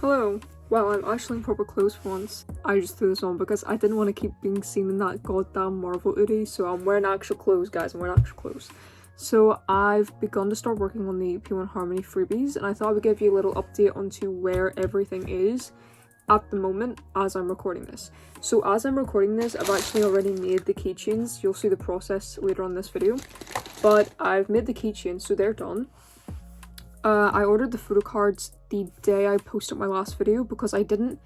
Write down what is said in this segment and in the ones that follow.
Hello. Well, I'm actually in proper clothes for once. I just threw this on because I didn't want to keep being seen in that goddamn Marvel hoodie, so I'm wearing actual clothes, guys. I'm wearing actual clothes. So I've begun to start working on the p1harmony freebies, and I thought I would give you a little update onto where everything is at the moment as I'm recording this. So as I'm recording this, I've actually already made the keychains. You'll see the process later on this video. But I've made the keychains, so they're done. I ordered the photo cards the day I posted my last video because I didn't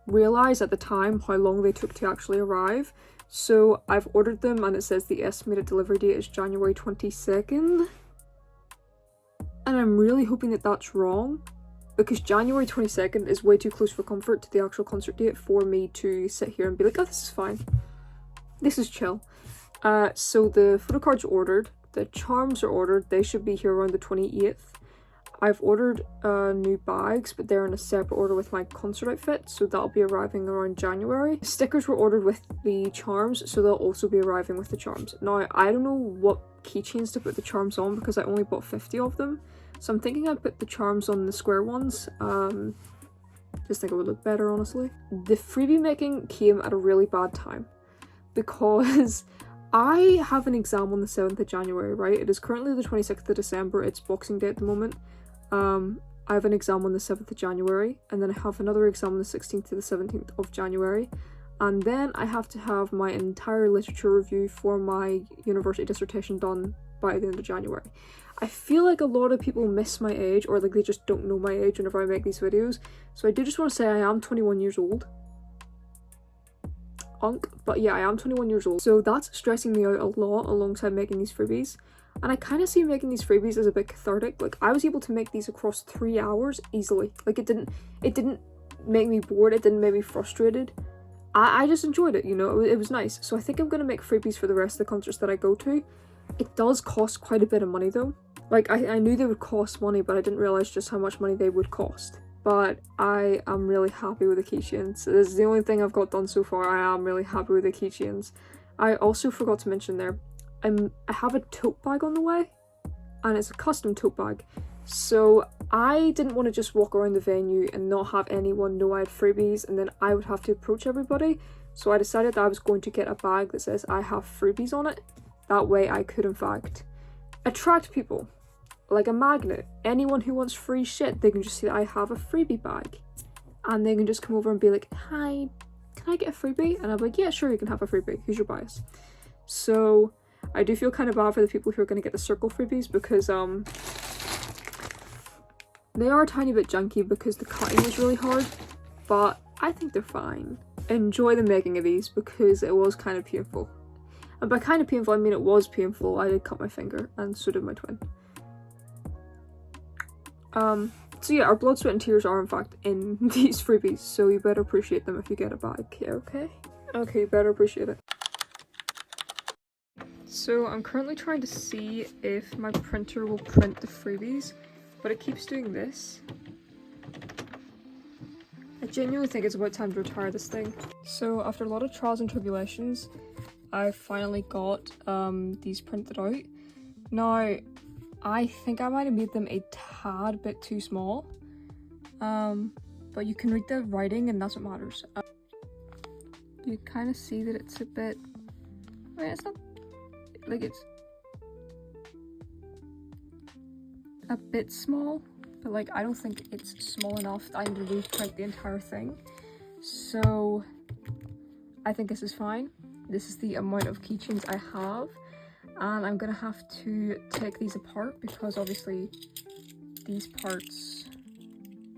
realize at the time how long they took to actually arrive. So I've ordered them and it says the estimated delivery date is January 22nd. And I'm really hoping that that's wrong because January 22nd is way too close for comfort to the actual concert date for me to sit here and be like, oh, this is fine. This is chill. So the photo cards are ordered. The charms are ordered. They should be here around the 28th. I've ordered new bags, but they're in a separate order with my concert outfit, so that'll be arriving around January. Stickers were ordered with the charms, so they'll also be arriving with the charms. Now, I don't know what keychains to put the charms on because I only bought 50 of them, so I'm thinking I'd put the charms on the square ones. Just think it would look better, honestly. The freebie making came at a really bad time because I have an exam on the 7th of January, right? It is currently the 26th of December, it's Boxing Day at the moment. I have an exam on the 7th of January, and then I have another exam on the 16th to the 17th of January, and then I have to have my entire literature review for my university dissertation done by the end of January. I feel like a lot of people miss my age, or like they just don't know my age whenever I make these videos, so I do just want to say I am 21 years old. But yeah, I am 21 years old, so that's stressing me out a lot alongside making these freebies. And I kind of see making these freebies as a bit cathartic. Like, I was able to make these across 3 hours easily. Like, it didn't make me bored, it didn't make me frustrated. I just enjoyed it, you know, it was nice. So I think I'm gonna make freebies for the rest of the concerts that I go to. It does cost quite a bit of money though. Like, I knew they would cost money, but I didn't realize just how much money they would cost. But I am really happy with the keychains. This is the only thing I've got done so far. I am really happy with the keychains. I also forgot to mention there, I have a tote bag on the way, and it's a custom tote bag. So I didn't want to just walk around the venue and not have anyone know I had freebies, and then I would have to approach everybody. So I decided that I was going to get a bag that says I have freebies on it. That way I could, in fact, attract people. Like a magnet. Anyone who wants free shit, they can just see that I have a freebie bag. And they can just come over and be like, hi, can I get a freebie? And I'm like, yeah, sure, you can have a freebie. Who's your bias? So I do feel kind of bad for the people who are going to get the circle freebies because they are a tiny bit junky because the cutting is really hard, but I think they're fine. Enjoy the making of these because it was kind of painful. And by kind of painful, I mean it was painful. I did cut my finger, and so did my twin. So yeah, our blood, sweat and tears are in fact in these freebies, so you better appreciate them if you get a bag, okay? Okay, you better appreciate it. So I'm currently trying to see if my printer will print the freebies, but it keeps doing this. I genuinely think it's about time to retire this thing. So after a lot of trials and tribulations, I finally got these printed out. Now, I think I might have made them a tad bit too small, but you can read the writing and that's what matters. You kind of see that it's a bit, I mean, it's not, like it's a bit small, but like I don't think it's small enough that I need to reprint the entire thing. So I think this is fine. This is the amount of keychains I have. And I'm gonna have to take these apart because obviously these parts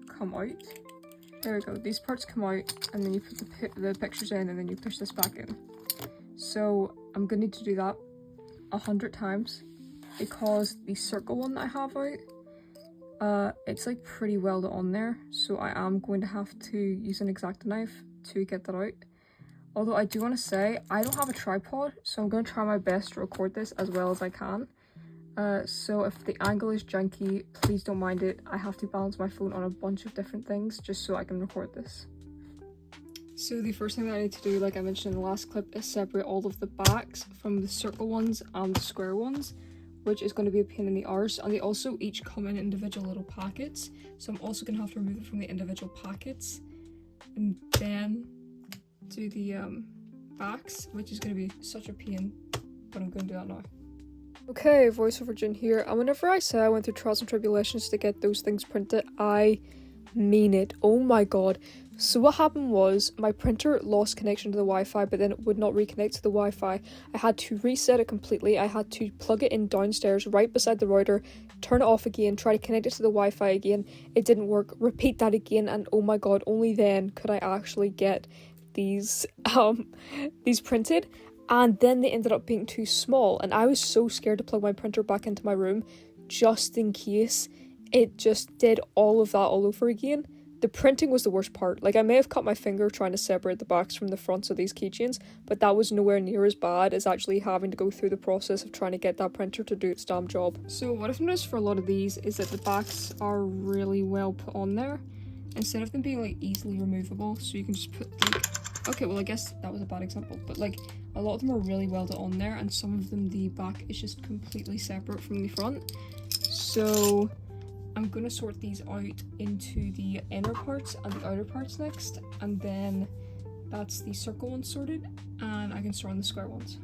come out. There we go, these parts come out and then you put the pictures in and then you push this back in. So I'm gonna need to do that 100 times because the circle one that I have out, it's like pretty well on there. So I am going to have to use an X-Acto knife to get that out. Although I do want to say, I don't have a tripod, so I'm going to try my best to record this as well as I can. So if the angle is janky, please don't mind it. I have to balance my phone on a bunch of different things just so I can record this. So the first thing that I need to do, like I mentioned in the last clip, is separate all of the backs from the circle ones and the square ones, which is going to be a pain in the arse, and they also each come in individual little packets, so I'm also going to have to remove it from the individual packets and then do the backs, which is going to be such a pain, but I'm going to do that now. Okay, voiceover Jin here, and whenever I say I went through trials and tribulations to get those things printed, I mean it. Oh my god. So what happened was, my printer lost connection to the Wi-Fi, but then it would not reconnect to the Wi-Fi. I had to reset it completely. I had to plug it in downstairs right beside the router, turn it off again, try to connect it to the Wi-Fi again. It didn't work. Repeat that again, and oh my god, only then could I actually get these printed. And then they ended up being too small, and I was so scared to plug my printer back into my room just in case it just did all of that all over again. The printing was the worst part. Like, I may have cut my finger trying to separate the backs from the fronts of these keychains, but that was nowhere near as bad as actually having to go through the process of trying to get that printer to do its damn job. So what I've noticed for a lot of these is that the backs are really well put on there, instead of them being like easily removable, so you can just put like, okay, well I guess that was a bad example, but like a lot of them are really well done on there, and some of them the back is just completely separate from the front. So I'm going to sort these out into the inner parts and the outer parts next, and then that's the circle ones sorted, and I can start on the square ones.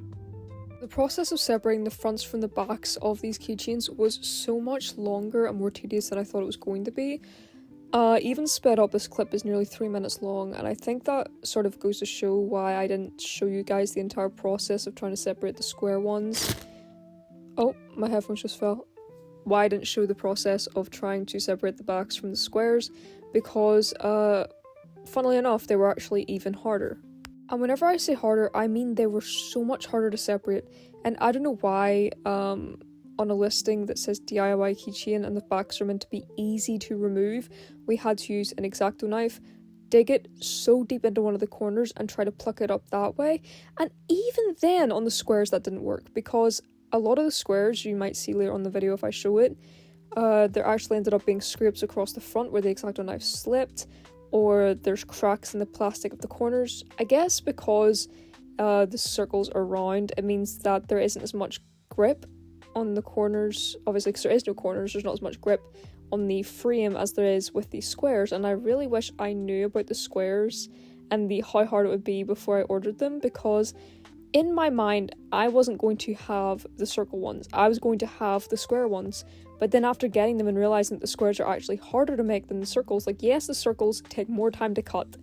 The process of separating the fronts from the backs of these keychains was so much longer and more tedious than I thought it was going to be. Even sped up, this clip is nearly 3 minutes long, and I think that sort of goes to show why I didn't show you guys the entire process of trying to separate the square ones. Oh, my headphones just fell. Why I didn't show the process of trying to separate the backs from the squares, because funnily enough they were actually even harder. And whenever I say harder, I mean they were so much harder to separate, and I don't know why on a listing that says DIY keychain and the backs are meant to be easy to remove, we had to use an X-Acto knife, dig it so deep into one of the corners and try to pluck it up that way. And even then on the squares that didn't work, because a lot of the squares you might see later on the video if I show it, there actually ended up being scrapes across the front where the X-Acto knife slipped, or there's cracks in the plastic of the corners. I guess because the circles are round, it means that there isn't as much grip on the corners, obviously because there is no corners, there's not as much grip on the frame as there is with the squares, and I really wish I knew about the squares and how hard it would be before I ordered them, because in my mind, I wasn't going to have the circle ones, I was going to have the square ones. But then after getting them and realising that the squares are actually harder to make than the circles, like yes, the circles take more time to cut,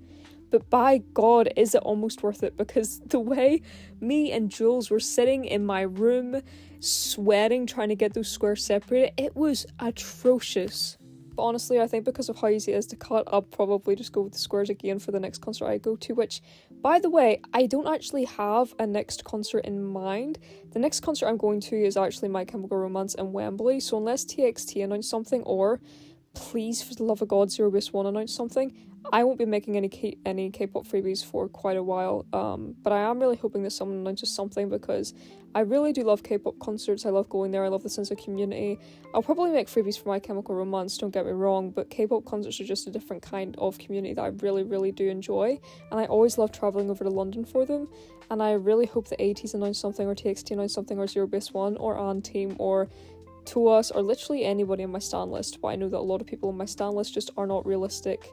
but by God, is it almost worth it, because the way me and Jules were sitting in my room, sweating, trying to get those squares separated, it was atrocious. But honestly, I think because of how easy it is to cut, I'll probably just go with the squares again for the next concert I go to, which, by the way, I don't actually have a next concert in mind. The next concert I'm going to is actually My Chemical Romance in Wembley, so unless TXT announce something, or please, for the love of God, Zero Base One announce something, I won't be making any K-pop freebies for quite a while, but I am really hoping that someone announces something, because I really do love K-pop concerts. I love going there, I love the sense of community. I'll probably make freebies for My Chemical Romance, don't get me wrong, but K-pop concerts are just a different kind of community that I really, really do enjoy, and I always love travelling over to London for them, and I really hope that ATEEZ announce something, or TXT announce something, or Zero Base One, or Team, or to us, or literally anybody on my stan list, but I know that a lot of people on my stan list just are not realistic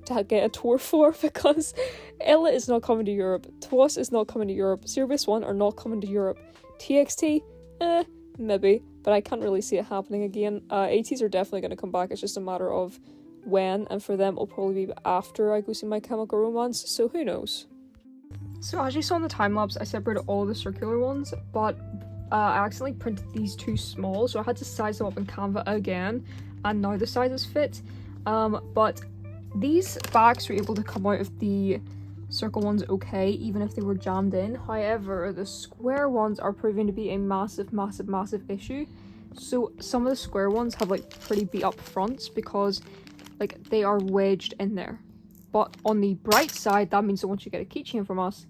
to get a tour for, because Ella is not coming to Europe, Twas is not coming to Europe, Zero Base One are not coming to Europe, TXT, maybe, but I can't really see it happening again. ATEEZ are definitely going to come back, it's just a matter of when, and for them it'll probably be after I go see My Chemical Romance, so who knows. So as you saw in the time-lapse, I separated all the circular ones, but I accidentally printed these too small, so I had to size them up in Canva again, and now the sizes fit, but these backs were able to come out of the circle ones okay, even if they were jammed in. However, the square ones are proving to be a massive issue. So some of the square ones have like pretty beat up fronts, because like they are wedged in there. But on the bright side, that means that once you get a keychain from us,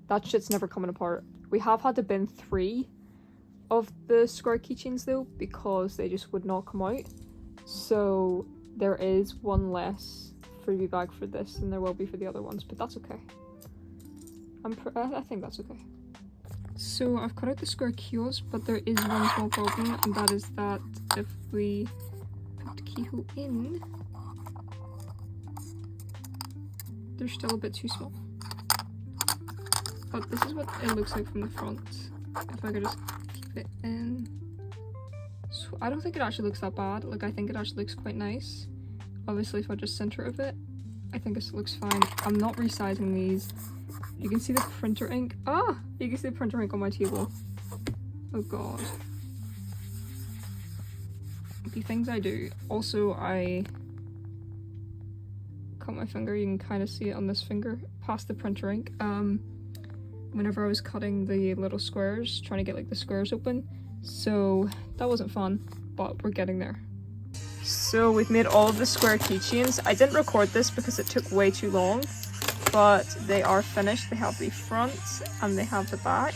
that shit's never coming apart. We have had to bin 3 of the square keychains though, because they just would not come out. So there is one less freebie bag for this than there will be for the other ones, but that's okay. I think that's okay. So I've cut out the square keys, but there is one small problem, and that is that if we put the keyhole in, they're still a bit too small. But this is what it looks like from the front. If I could just keep it in. So I don't think it actually looks that bad. Like, I think it actually looks quite nice. Obviously, if I just center it a bit, I think this looks fine. I'm not resizing these. You can see the printer ink. Ah! You can see the printer ink on my table. Oh god. The things I do. Also, I cut my finger. You can kind of see it on this finger past the printer ink. Whenever I was cutting the little squares, trying to get like the squares open. So that wasn't fun, but we're getting there. So we've made all of the square keychains. I didn't record this because it took way too long, but they are finished. They have the front and they have the back.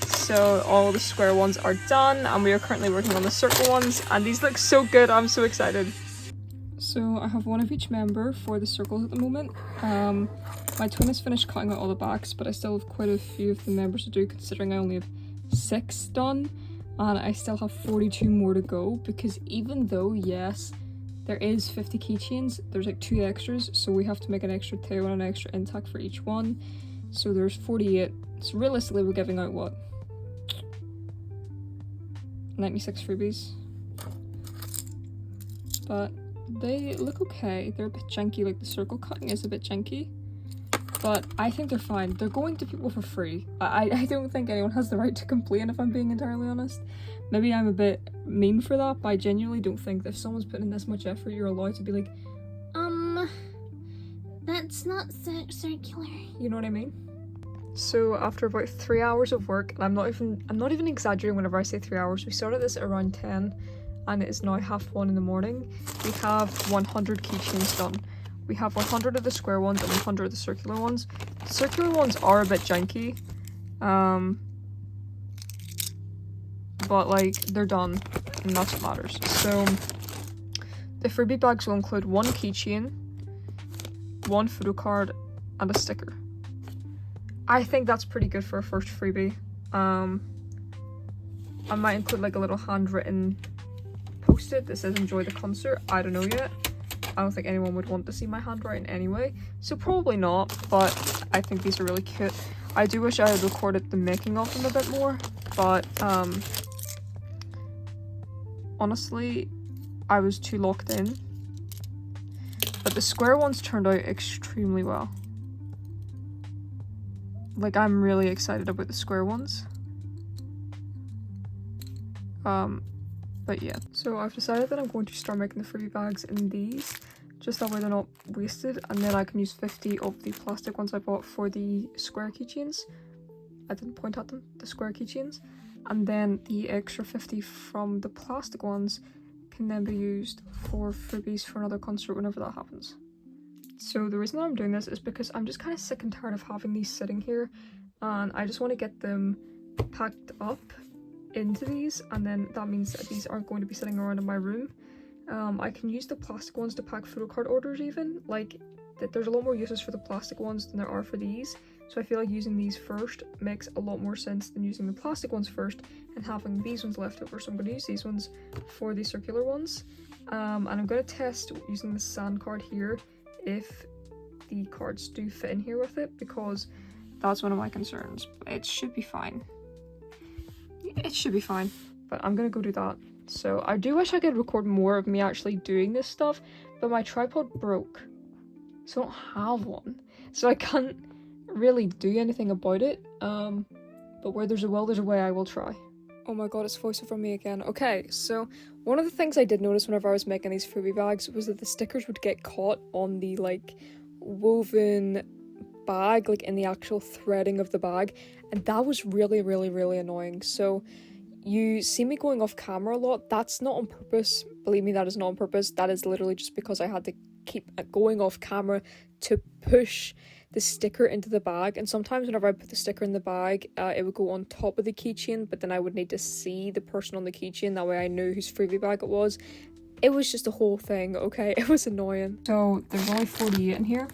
So all the square ones are done, and we are currently working on the circle ones, and these look so good. I'm so excited. So I have one of each member for the circles at the moment. My twin has finished cutting out all the backs, but I still have quite a few of the members to do, considering I only have 6 done, and I still have 42 more to go, because even though, yes, there is 50 keychains, there's like 2 extras, so we have to make an extra tail and an extra intak for each one, so there's 48. So realistically, we're giving out what? 96 freebies. But they look okay. They're a bit janky, like the circle cutting is a bit janky. But I think they're fine. They're going to people for free. I don't think anyone has the right to complain, if I'm being entirely honest. Maybe I'm a bit mean for that, but I genuinely don't think that if someone's putting in this much effort, you're allowed to be like, that's not circular. You know what I mean? So after about 3 hours of work, and I'm not even exaggerating whenever I say 3 hours, we started this at around 10, and it is now 1:30 in the morning. We have 100 keychains done. We have 100 of the square ones and 100 of the circular ones. The circular ones are a bit janky, but like, they're done, and that's what matters. So the freebie bags will include 1 keychain, 1 photo card, and a sticker. I think that's pretty good for a first freebie. I might include like a little handwritten post-it that says enjoy the concert. I don't know yet. I don't think anyone would want to see my handwriting anyway, so probably not, but I think these are really cute. I do wish I had recorded the making of them a bit more, but honestly, I was too locked in. But the square ones turned out extremely well. Like, I'm really excited about the square ones. But yeah, so I've decided that I'm going to start making the freebie bags in these, just that way they're not wasted, and then I can use 50 of the plastic ones I bought for the square keychains. I didn't point at them, the square keychains, and then the extra 50 from the plastic ones can then be used for freebies for another concert whenever that happens. So the reason that I'm doing this is because I'm just kind of sick and tired of having these sitting here, and I just want to get them packed up into these, and then that means that these aren't going to be sitting around in my room. I can use the plastic ones to pack photo card orders even, like there's a lot more uses for the plastic ones than there are for these, so I feel like using these first makes a lot more sense than using the plastic ones first and having these ones left over, so I'm going to use these ones for the circular ones. And I'm going to test using the sand card here if the cards do fit in here with it, because that's one of my concerns. It should be fine. It should be fine, but I'm gonna go do that. So I do wish I could record more of me actually doing this stuff, but my tripod broke, so I don't have one, so I can't really do anything about it. But where there's a will, there's a way. I will try. Oh my god, it's voiceover me again. Okay, so one of the things I did notice whenever I was making these freebie bags was that the stickers would get caught on the like woven bag, like in the actual threading of the bag, and that was really annoying. So you see me going off camera a lot. That's not on purpose, believe me, that is not on purpose. That is literally just because I had to keep going off camera to push the sticker into the bag, and sometimes whenever I put the sticker in the bag, it would go on top of the keychain, but then I would need to see the person on the keychain, that way I knew whose freebie bag it was. It was just a whole thing, okay? It was annoying. So there's only 48 in here.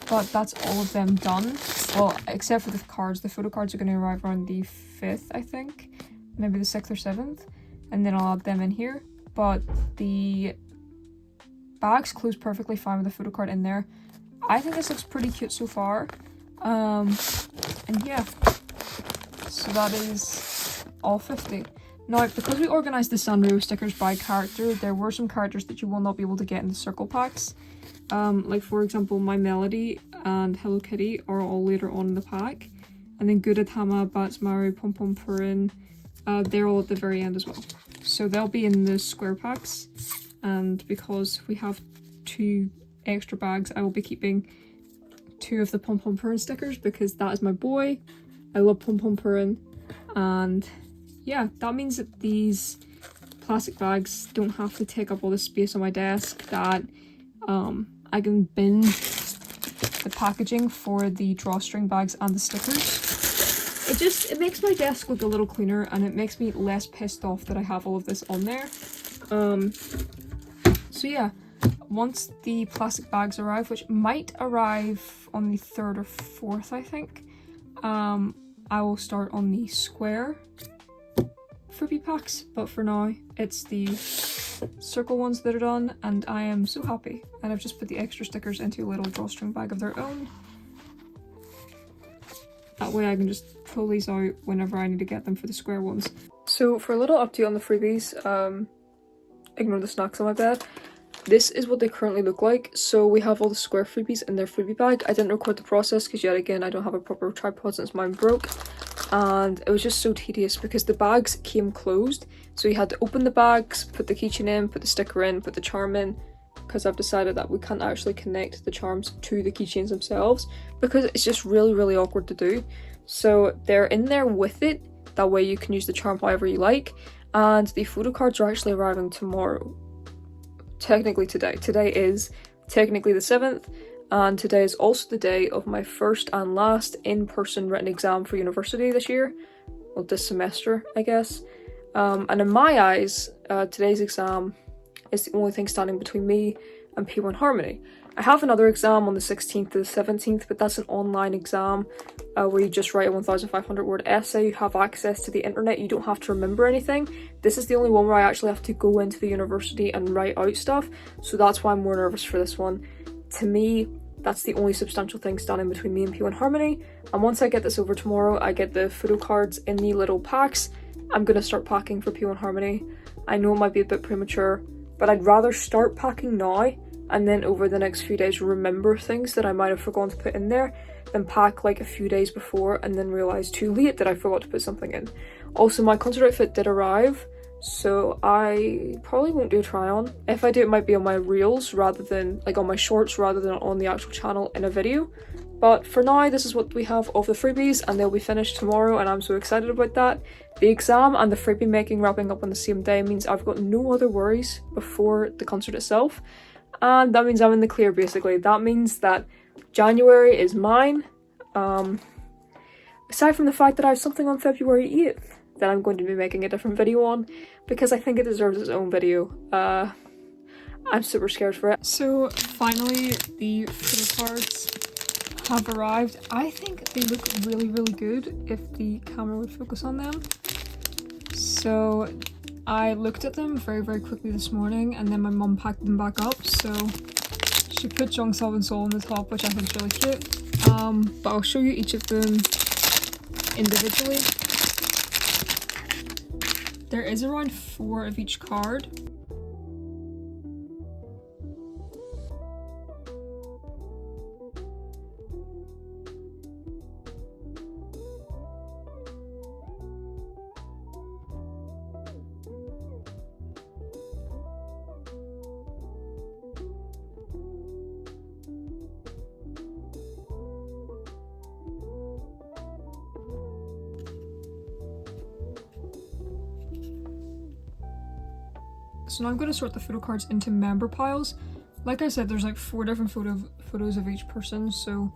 but that's all of them done. Well, except for the cards. The photo cards are going to arrive around the 5th, I think. Maybe the 6th or 7th. And then I'll add them in here. But the bags close perfectly fine with the photo card in there. I think this looks pretty cute so far. And yeah. So that is all 50. Now, because we organised the Sanrio stickers by character, there were some characters that you will not be able to get in the circle packs. Like for example, My Melody and Hello Kitty are all later on in the pack. And then Gudetama, Bats Maru, Pom Pom Purin, they're all at the very end as well. So they'll be in the square packs. And because we have 2 extra bags, I will be keeping 2 of the Pom Pom Purin stickers because that is my boy. I love Pom Pom Purin. And yeah, that means that these plastic bags don't have to take up all the space on my desk, that I can bin the packaging for the drawstring bags and the stickers. It makes my desk look a little cleaner, and it makes me less pissed off that I have all of this on there. So yeah, once the plastic bags arrive, which might arrive on the 3rd or 4th, I think, I will start on the square freebie packs, but for now it's the circle ones that are done, and I am so happy. And I've just put the extra stickers into a little drawstring bag of their own. That way I can just pull these out whenever I need to get them for the square ones. So for a little update on the freebies, ignore the snacks on my bed. This is what they currently look like. So we have all the square freebies in their freebie bag. I didn't record the process because yet again I don't have a proper tripod since mine broke. And it was just so tedious because the bags came closed. So you had to open the bags, put the keychain in, put the sticker in, put the charm in, because I've decided that we can't actually connect the charms to the keychains themselves because it's just really awkward to do. So they're in there with it, that way you can use the charm however you like. And the photo cards are actually arriving tomorrow. Technically today. Today is technically the 7th, and today is also the day of my first and last in-person written exam for university this year. Well, this semester, I guess. And in my eyes, today's exam is the only thing standing between me and p1harmony. I have another exam on the 16th to the 17th, but that's an online exam where you just write a 1,500 word essay. You have access to the internet, you don't have to remember anything. This is the only one where I actually have to go into the university and write out stuff, so that's why I'm more nervous for this one. To me, that's the only substantial thing standing between me and p1harmony, and once I get this over tomorrow, I get the photo cards in the little packs. I'm gonna start packing for p1harmony. I know it might be a bit premature, but I'd rather start packing now and then over the next few days remember things that I might have forgotten to put in there than pack like a few days before and then realise too late that I forgot to put something in. Also, my concert outfit did arrive, so I probably won't do a try on. If I do, it might be on my reels rather than like on my shorts rather than on the actual channel in a video. But for now, this is what we have of the freebies, and they'll be finished tomorrow, and I'm so excited about that. The exam and the freebie making wrapping up on the same day means I've got no other worries before the concert itself, and that means I'm in the clear basically. That means that January is mine, aside from the fact that I have something on February 8th that I'm going to be making a different video on, because I think it deserves its own video. I'm super scared for it. So finally, the photo cards have arrived. I think they look really good if the camera would focus on them. So I looked at them very quickly this morning, and then my mum packed them back up. So she put Jongseol and Seoul on the top, which I think is really cute. But I'll show you each of them individually. There is around 4 of each card. So now I'm going to sort the photo cards into member piles. Like I said, there's like 4 different photos of each person, so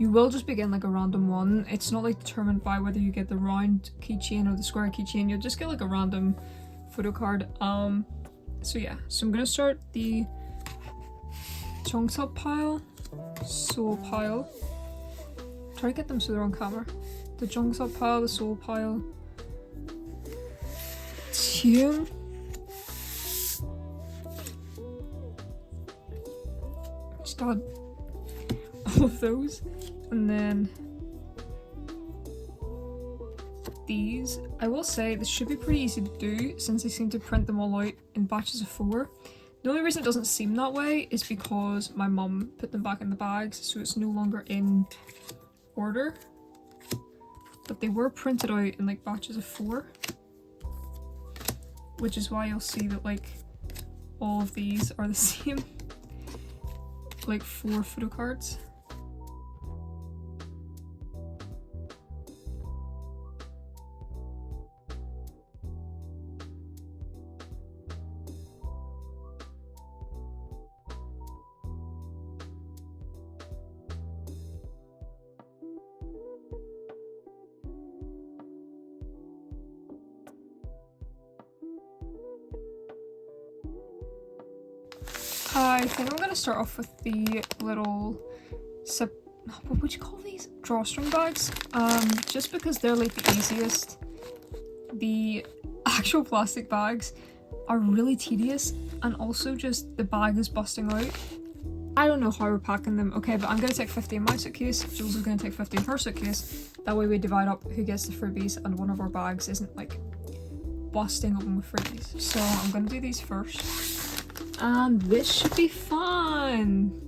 you will just be getting like a random one. It's not like determined by whether you get the round keychain or the square keychain. You'll just get like a random photo card. So yeah, so I'm going to start the Jongseop pile. Soul pile. Try to get them so they're on camera. The Jungsub pile, the Soul pile. Tune. Just got all of those. And then these. I will say this should be pretty easy to do since they seem to print them all out in batches of 4. The only reason it doesn't seem that way is because my mum put them back in the bags, so it's no longer in order. But they were printed out in like batches of 4, which is why you'll see that like all of these are the same, like 4 photo cards. I think I'm gonna start off with the little what would you call these? Drawstring bags. Just because they're like the easiest. The actual plastic bags are really tedious, and also just the bag is busting out. I don't know how we're packing them. Okay, but I'm gonna take 50 in my suitcase. Jules is gonna take 50 in her suitcase. That way we divide up who gets the freebies, and one of our bags isn't like busting open with freebies. So I'm gonna do these first. And this should be fun!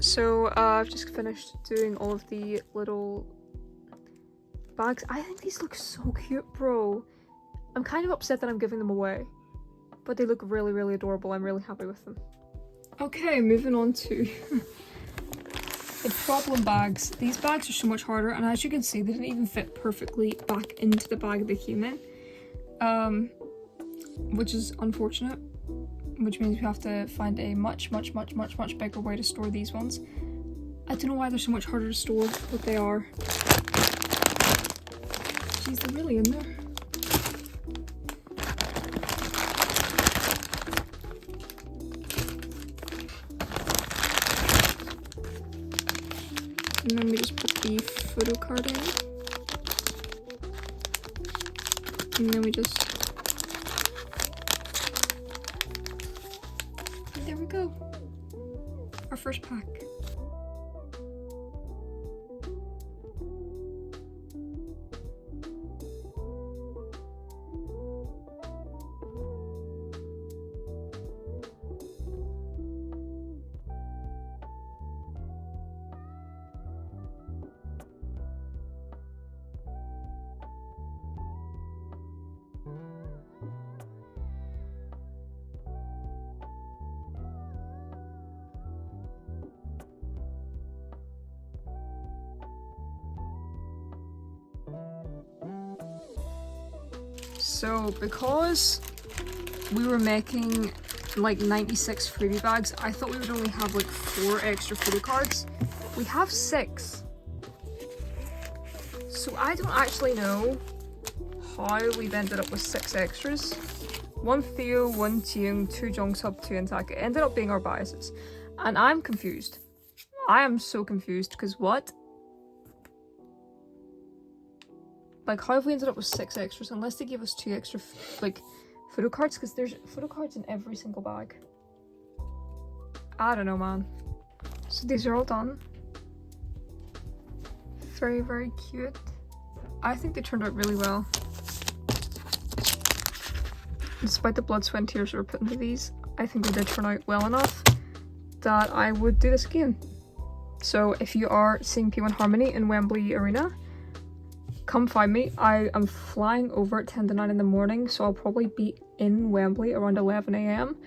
So I've just finished doing all of the little bags. I think these look so cute, bro. I'm kind of upset that I'm giving them away, but they look really, really adorable. I'm really happy with them. Okay, moving on to the problem bags. These bags are so much harder, and as you can see, they didn't even fit perfectly back into the bag they came in, which is unfortunate. Which means we have to find a much bigger way to store these ones. I don't know why they're so much harder to store, but they are. Jeez, they're really in there. And then we just put the photo card in. And then we just... There we go. Our first pack. So because we were making like 96 freebie bags, I thought we would only have like 4 extra photo cards. We have 6. So I don't actually know how we've ended up with 6 extras. 1 Theo, 1 Jung, 2 Jungsub, 2 intak. It ended up being our biases. And I'm confused. I am so confused because what? Like, how have we ended up with 6 extras? Unless they gave us 2 extra, like, photo cards, because there's photo cards in every single bag. I don't know, man. So these are all done. Very, very cute. I think they turned out really well. Despite the blood, sweat, and tears that were put into these, I think they did turn out well enough that I would do this again. So if you are seeing p1harmony in Wembley Arena, come find me. I am flying over at 10 to 9 in the morning, so I'll probably be in Wembley around 11 AM.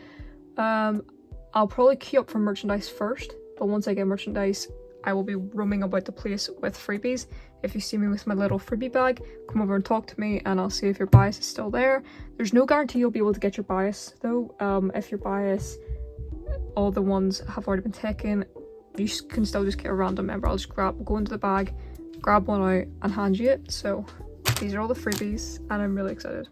I'll probably queue up for merchandise first, but once I get merchandise, I will be roaming about the place with freebies. If you see me with my little freebie bag, come over and talk to me and I'll see if your bias is still there. There's no guarantee you'll be able to get your bias though. If your bias, all the ones have already been taken, you can still just get a random member. I'll just go into the bag, grab one out and hand you it. So these are all the freebies and I'm really excited.